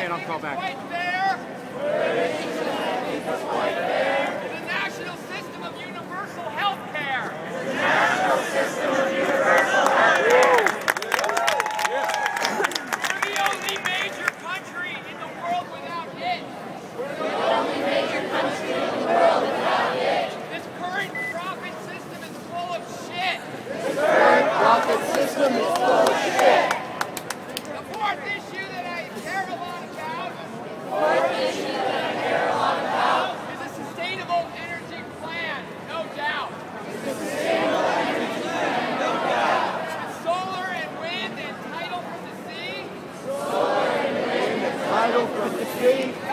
Okay, and I'll call back. Quite fair. The national system of universal health care. The national system of universal health care. We're the only major country in the world without it. We're the only major country in the world without it. This current profit system is full of shit. This current profit system is full of shit. The fourth issue that I care a lot about is a sustainable energy plan, no doubt. Solar and wind and tidal from the sea. Tidal from the sea.